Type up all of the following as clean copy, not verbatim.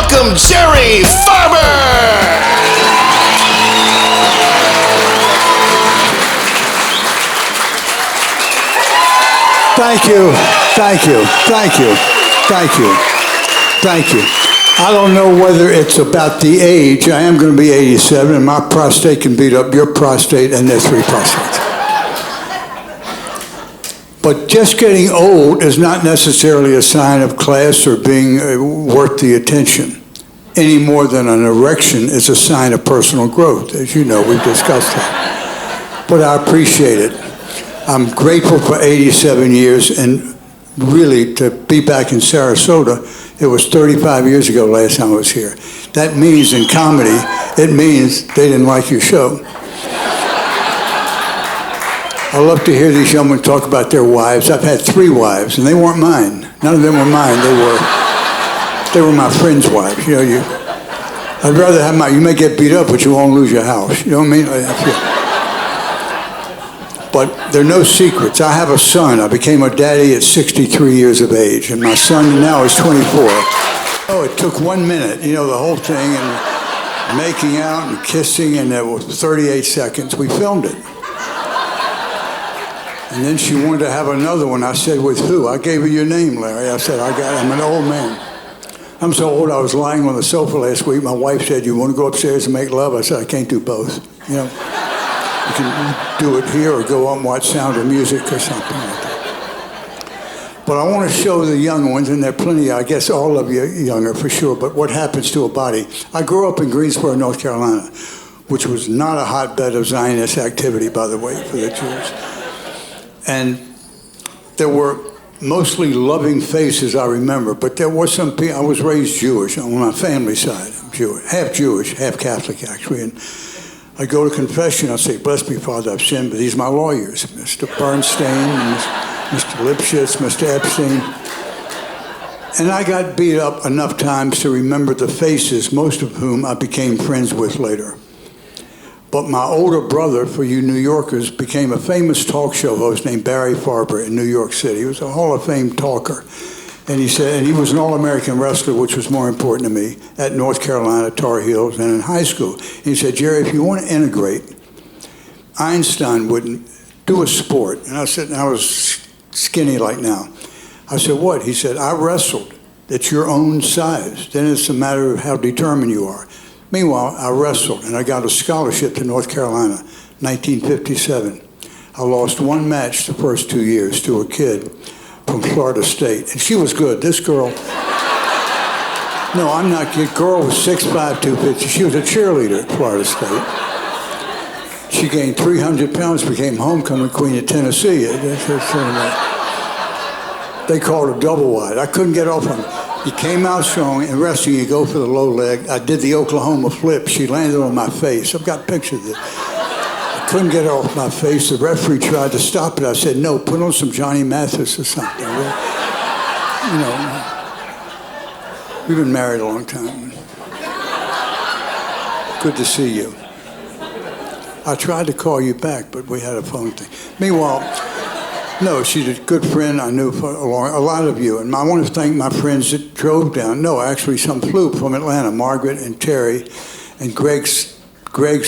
welcome Jerry Farber! Thank you, thank you, thank you, thank you, thank you. I don't know whether it's about the age. I am going to be 87, and my prostate can beat up your prostate, and there's 3 prostates. But just getting old is not necessarily a sign of class or being worth the attention, any more than an erection is a sign of personal growth. As you know, we've discussed that. But I appreciate it. I'm grateful for 87 years, and really to be back in Sarasota. It was 35 years ago last time I was here. That means in comedy, it means they didn't like your show. I love to hear these young men talk about their wives. I've had 3 wives, and they weren't mine. None of them were mine. They were my friends' wives. You know, I'd rather have you may get beat up, but you won't lose your house. You know what I mean? But there are no secrets. I have a son. I became a daddy at 63 years of age, and my son now is 24. Oh, it took 1 minute, you know, the whole thing, and making out and kissing, and it was 38 seconds. We filmed it. And then she wanted to have another one. I said, with who? I gave her your name, Larry. I said, I'm an old man. I'm so old, I was lying on the sofa last week. My wife said, you want to go upstairs and make love? I said, I can't do both. You know, you can do it here or go up and watch Sound of Music or something like that. But I want to show the young ones, and there are plenty, I guess all of you younger for sure, but what happens to a body. I grew up in Greensboro, North Carolina, which was not a hotbed of Zionist activity, by the way, for the Jews. And there were mostly loving faces, I remember, but there was some people. I was raised Jewish on my family side. I'm Jewish, half Catholic, actually. And I go to confession, I'll say, bless me, Father, I've sinned, but these are my lawyers, Mr. Bernstein, Mr. Lipschitz, Mr. Epstein. And I got beat up enough times to remember the faces, most of whom I became friends with later. But my older brother, for you New Yorkers, became a famous talk show host named Barry Farber in New York City. He was a Hall of Fame talker. And he said, and he was an All-American wrestler, which was more important to me, at North Carolina, Tar Heels, and in high school. And he said, Jerry, if you want to integrate, Einstein wouldn't do a sport. And I said, and I was skinny like now. I said, what? He said, I wrestled. It's your own size. Then it's a matter of how determined you are. Meanwhile, I wrestled, and I got a scholarship to North Carolina, 1957. I lost 1 match the first 2 years to a kid from Florida State. And she was good. This girl, no, I'm not kidding. Girl was 6'5", 250. She was a cheerleader at Florida State. She gained 300 pounds, became homecoming queen of Tennessee. They called her double wide. I couldn't get off on her. He came out strong, and wrestling, you go for the low leg. I did the Oklahoma flip. She landed on my face. I've got pictures of it. I couldn't get it off my face. The referee tried to stop it. I said, no, put on some Johnny Mathis or something. You know, we've been married a long time. Good to see you. I tried to call you back, but we had a phone thing. Meanwhile, no, she's a good friend I knew for a lot of you. And I want to thank my friends that drove down. No, actually, some flew from Atlanta, Margaret and Terry. And Greg's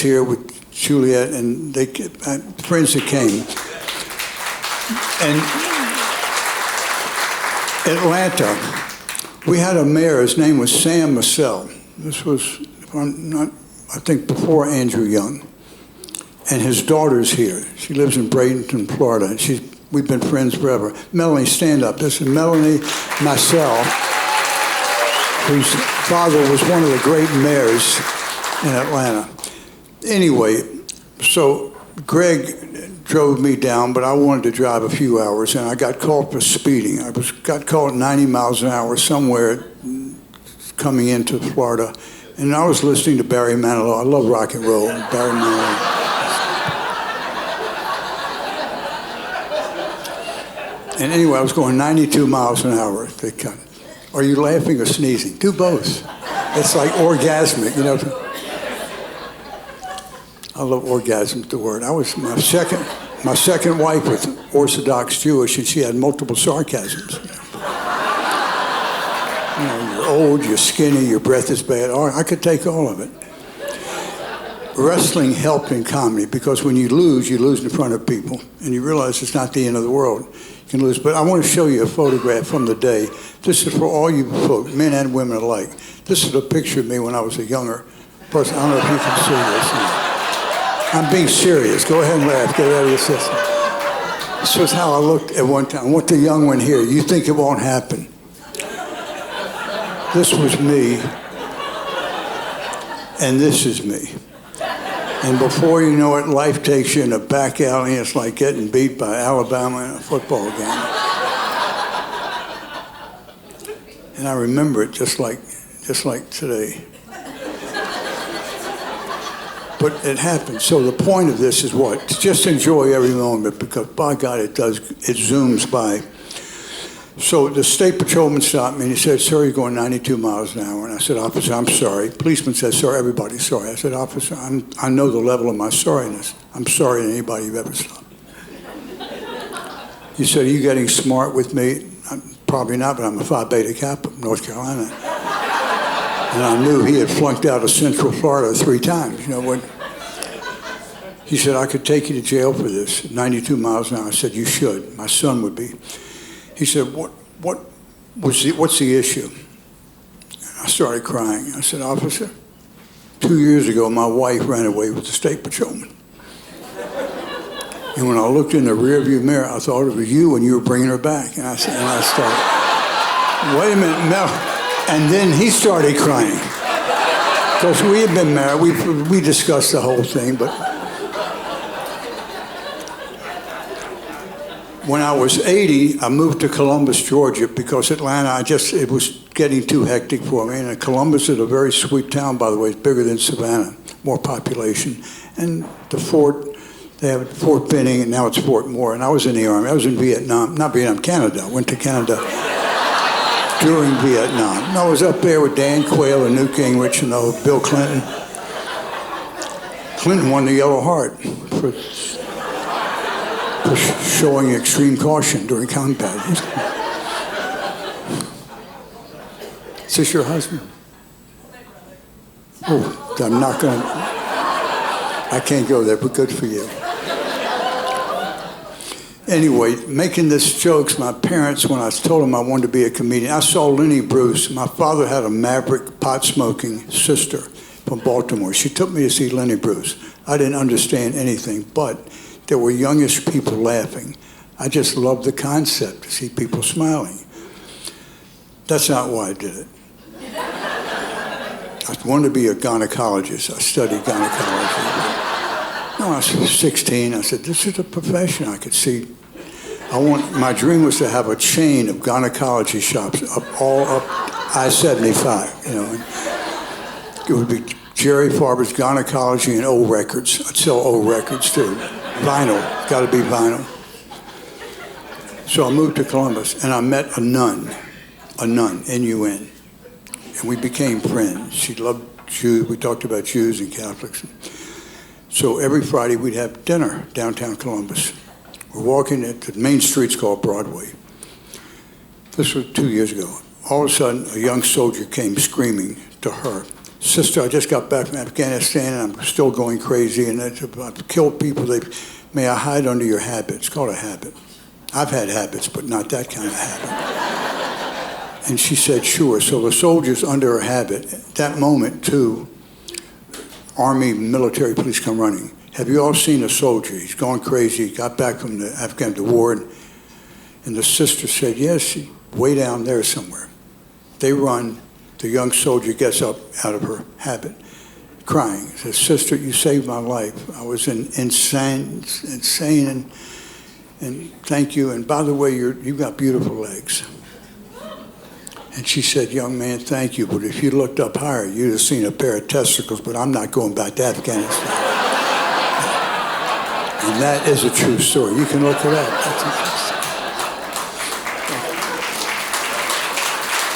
here with Juliet, and they friends that came. And Atlanta, we had a mayor. His name was Sam Massell. This was, if I'm not, I think before Andrew Young. And his daughter's here. She lives in Bradenton, Florida. And we've been friends forever. Melanie, stand up. This is Melanie Massell, whose father was one of the great mayors in Atlanta. Anyway, so Greg drove me down, but I wanted to drive a few hours, and I got caught for speeding. I got caught 90 miles an hour somewhere coming into Florida, and I was listening to Barry Manilow. I love rock and roll. Barry Manilow. And anyway, I was going 92 miles an hour. Are you laughing or sneezing? Do both. It's like orgasmic, you know. I love orgasm, the word. I was my second wife was Orthodox Jewish, and she had multiple sarcasms. You know, you're old, you're skinny, your breath is bad. I could take all of it. Wrestling helped in comedy because when you lose in front of people, and you realize it's not the end of the world. You can lose. But I want to show you a photograph from the day. This is for all you folks, men and women alike. This is a picture of me when I was a younger person. I don't know if you can see this. I'm being serious. Go ahead and laugh. Get out of your system. This was how I looked at one time. I want the young one here. You think it won't happen. This was me, and this is me. And before you know it, life takes you in a back alley. It's like getting beat by Alabama in a football game. And I remember it just like today. But it happened. So the point of this is what? To just enjoy every moment, because by God, it zooms by. So the state patrolman stopped me and he said, "Sir, you're going 92 miles an hour." And I said, "Officer, I'm sorry." Policeman said, "Sir, everybody's sorry." I said, "Officer, I know the level of my sorriness. I'm sorry to anybody you've ever stopped." He said, "Are you getting smart with me?" Probably not, but I'm a Phi Beta Kappa from North Carolina. And I knew he had flunked out of Central Florida 3 times. You know what? He said, "I could take you to jail for this, 92 miles an hour." I said, "You should. My son would be." He said, what's the issue? I started crying. I said, "Officer, 2 years ago, my wife ran away with the state patrolman. And when I looked in the rearview mirror, I thought it was you and you were bringing her back." And I started, "Wait a minute, no." And then he started crying. Because we had been married. We discussed the whole thing, but when I was 80, I moved to Columbus, Georgia, because Atlanta, it was getting too hectic for me. And Columbus is a very sweet town, by the way. It's bigger than Savannah, more population. And the fort, they have Fort Benning, and now it's Fort Moore. And I was in the Army. I was in Vietnam, not Vietnam, Canada. I went to Canada during Vietnam. And I was up there with Dan Quayle and Newt Gingrich and Bill Clinton. Clinton won the Yellow Heart for showing extreme caution during combat. Is this your husband? Oh, I'm not going to. I can't go there, but good for you. Anyway, making this jokes, my parents, when I told them I wanted to be a comedian, I saw Lenny Bruce. My father had a maverick pot-smoking sister from Baltimore. She took me to see Lenny Bruce. I didn't understand anything, but there were youngish people laughing. I just loved the concept, to see people smiling. That's not why I did it. I wanted to be a gynecologist. I studied gynecology. No, I was 16. I said, this is a profession I could see. My dream was to have a chain of gynecology shops all up I-75, you know. It would be Jerry Farber's Gynecology and O Records. I'd sell O Records too. Vinyl, got to be vinyl. So I moved to Columbus and I met a nun, N-U-N. And we became friends. She loved Jews. We talked about Jews and Catholics. So every Friday we'd have dinner downtown Columbus. We're walking at the main street's called Broadway. This was 2 years ago. All of a sudden, a young soldier came screaming to her, "Sister, I just got back from Afghanistan and I'm still going crazy and I've killed people. May I hide under your habit?" It's called a habit. I've had habits, but not that kind of habit. And she said, "Sure." So the soldier's under her habit. At that moment, 2 Army military police come running. "Have you all seen a soldier? He's gone crazy. He got back from the war." And the sister said, "Yes, way down there somewhere." They run. The young soldier gets up out of her habit, crying. Says, "Sister, you saved my life. I was insane, and thank you. And by the way, you've got beautiful legs." And she said, "Young man, thank you, but if you looked up higher, you'd have seen a pair of testicles, but I'm not going back to Afghanistan." And that is a true story. You can look it up. That's a true story.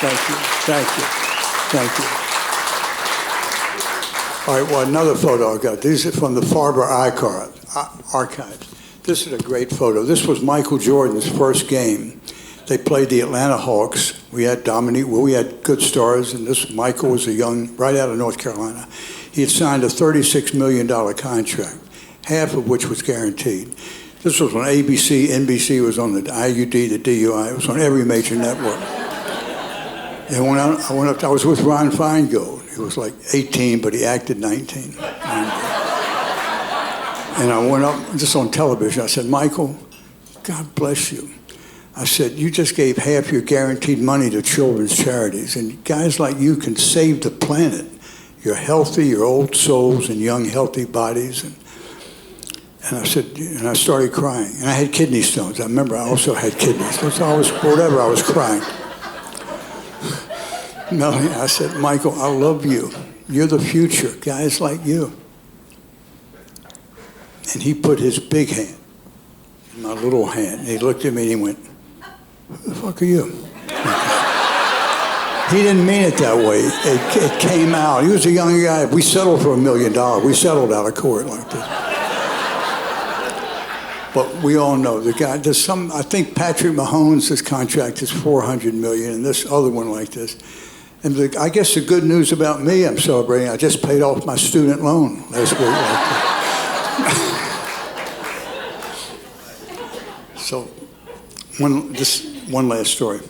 Thank you. Thank you. Thank you. All right, well, another photo I got. These are from the Farber archives. This is a great photo. This was Michael Jordan's first game. They played the Atlanta Hawks. We had Dominique, well, we had good stars, and this Michael was a young, right out of North Carolina. He had signed a $36 million contract, half of which was guaranteed. This was on ABC, NBC was on the IUD, the DUI, it was on every major network. And when I went up, I was with Ron Feingold. He was like 18, but he acted 19. And I went up just on television. I said, Michael, God bless you. I said, you just gave half your guaranteed money to children's charities, and guys like you can save the planet. You're healthy, you're old souls and young, healthy bodies. And I said, and I started crying. And I had kidney stones. I remember I also had kidneys. I was crying. Melanie, I said, Michael, I love you. You're the future, guys like you. And he put his big hand in my little hand. And he looked at me and he went, who the fuck are you? He didn't mean it that way. It came out. He was a young guy. We settled for $1 million. We settled out of court like this. But we all know the guy. There's some. I think Patrick Mahomes' contract is $400 million, and this other one like this. And I guess the good news about me, I'm celebrating. I just paid off my student loan last week. Like so, one last story.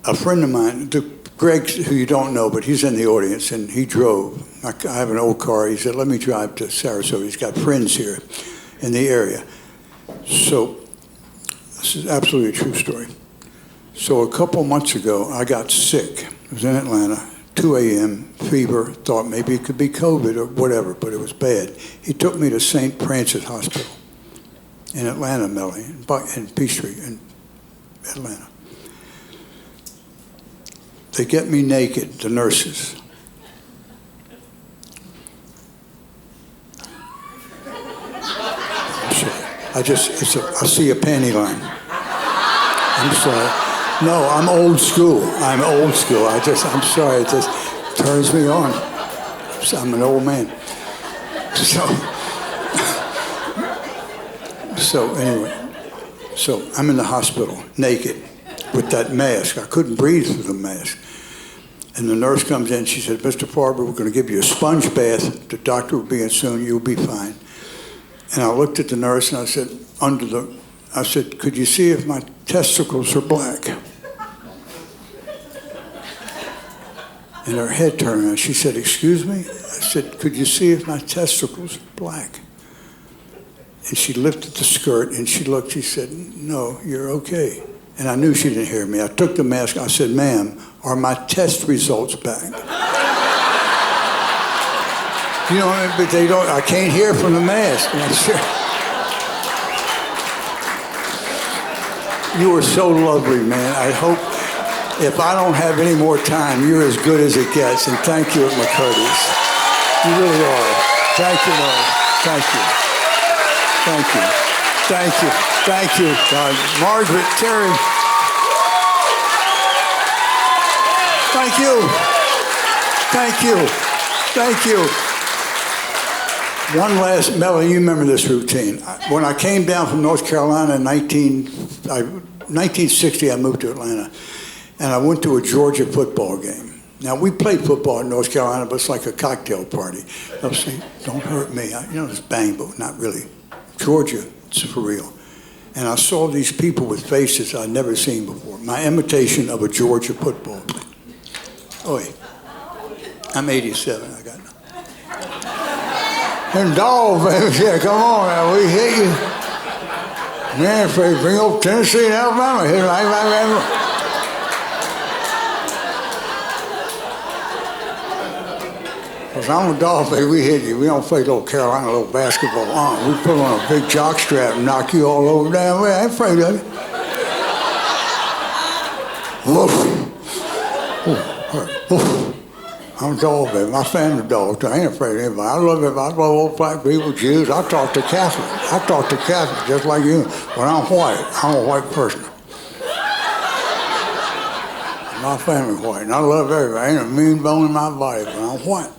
A friend of mine, Greg, who you don't know, but he's in the audience, and he drove. I have an old car. He said, let me drive to Sarasota. He's got friends here in the area. So this is absolutely a true story. So a couple months ago, I got sick. I was in Atlanta, 2 a.m., fever, thought maybe it could be COVID or whatever, but it was bad. He took me to St. Francis Hospital in Atlanta, Melanie, in Peachtree in Atlanta. They get me naked, the nurses. I'm sorry. I see a panty line. I'm sorry. No, I'm old school. I'm sorry, it just turns me on. I'm an old man. So anyway, I'm in the hospital, naked, with that mask. I couldn't breathe through the mask. And the nurse comes in, she said, Mr. Farber, we're going to give you a sponge bath. The doctor will be in soon, you'll be fine. And I looked at the nurse and I said, could you see if my testicles are black? And her head turned around. She said, excuse me? I said, could you see if my testicles are black? And she lifted the skirt and she looked, she said, no, you're okay. And I knew she didn't hear me. I took the mask. I said, ma'am, are my test results back? You know, but they don't, I can't hear from the mask. And I said, you were so lovely, man. I hope if I don't have any more time, you're as good as it gets. And thank you at McCurdy's. You really are. Thank you, Lord. Thank you. Thank you. Thank you. Thank you, Margaret, Terry. Thank you. Thank you. Thank you. One last, Melanie, you remember this routine. When I came down from North Carolina in 1960, I moved to Atlanta, and I went to a Georgia football game. Now, we played football in North Carolina, but it's like a cocktail party. I was saying, don't hurt me. Just bang, but not really. Georgia, it's for real. And I saw these people with faces I'd never seen before. My imitation of a Georgia football player. Oi, I'm 87, I got nothing. And dog, baby, yeah, come on now, we hit you. Man, if they bring up Tennessee and Alabama, hit like. Because I'm a dog, baby, we hit you. We don't play little Carolina, little basketball. We put on a big jockstrap and knock you all over down. I ain't afraid of it. Woof. Woof. I'm a dog, baby. My family dog. I ain't afraid of anybody. I love old black people, Jews. I talk to Catholics just like you. But I'm white. I'm a white person. My family white. And I love everybody. Ain't a mean bone in my body, but I'm white.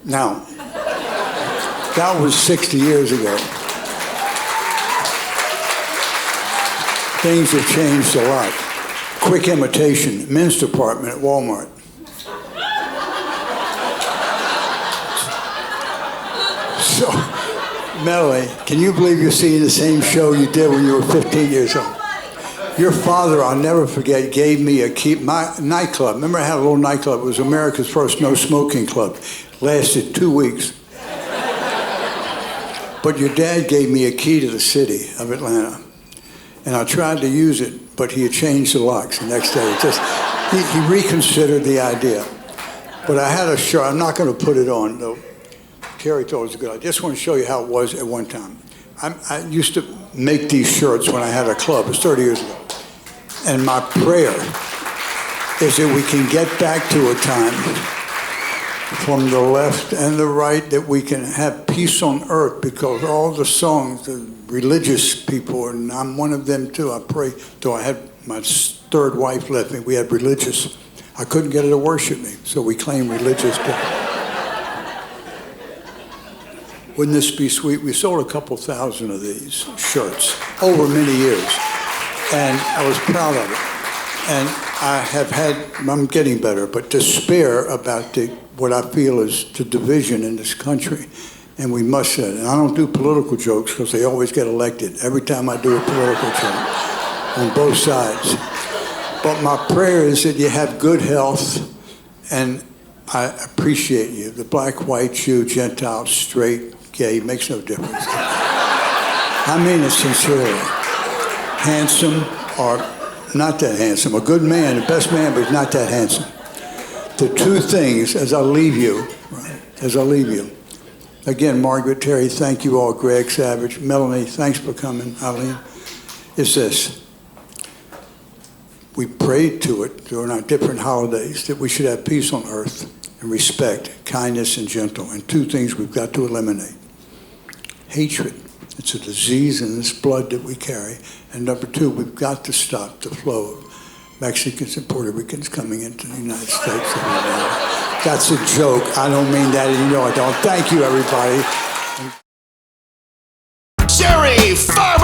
Now, that was 60 years ago. Things have changed a lot. Quick imitation, men's department at Walmart. So, Melanie, can you believe you're seeing the same show you did when you were 15 years old? Your father, I'll never forget, gave me a key. My nightclub, remember I had a little nightclub. It was America's first no smoking club. Lasted 2 weeks. But your dad gave me a key to the city of Atlanta. And I tried to use it, but he had changed the locks the next day. He reconsidered the idea. But I had a shirt. I'm not going to put it on, though. Carrie thought it was a good idea. I just want to show you how it was at one time. I used to make these shirts when I had a club. It was 30 years ago. And my prayer is that we can get back to a time from the left and the right that we can have peace on earth, because all the songs, the religious people, and I'm one of them too. I pray, though I had my third wife left me, we had religious. I couldn't get her to worship me, so we claimed religious. Wouldn't this be sweet? We sold a couple thousand of these shirts over many years, and I was proud of it. And I'm getting better, but despair about what I feel is the division in this country. And we must say it. And I don't do political jokes because they always get elected every time I do a political joke on both sides. But my prayer is that you have good health, and I appreciate you. The black, white, Jew, Gentile, straight, gay, makes no difference. I mean it sincerely. Handsome or not that handsome. A good man, the best man, but he's not that handsome. The two things, as I leave you, again, Margaret, Terry, thank you all, Greg, Savage, Melanie, thanks for coming, Eileen, is this. We prayed to it during our different holidays that we should have peace on earth and respect, kindness, and gentle. And two things we've got to eliminate. Hatred. It's a disease in this blood that we carry. And number two, we've got to stop the flow of Mexicans and Puerto Ricans coming into the United States. That's a joke. I don't mean that, and you know I don't. Thank you, everybody. Jerry Farber!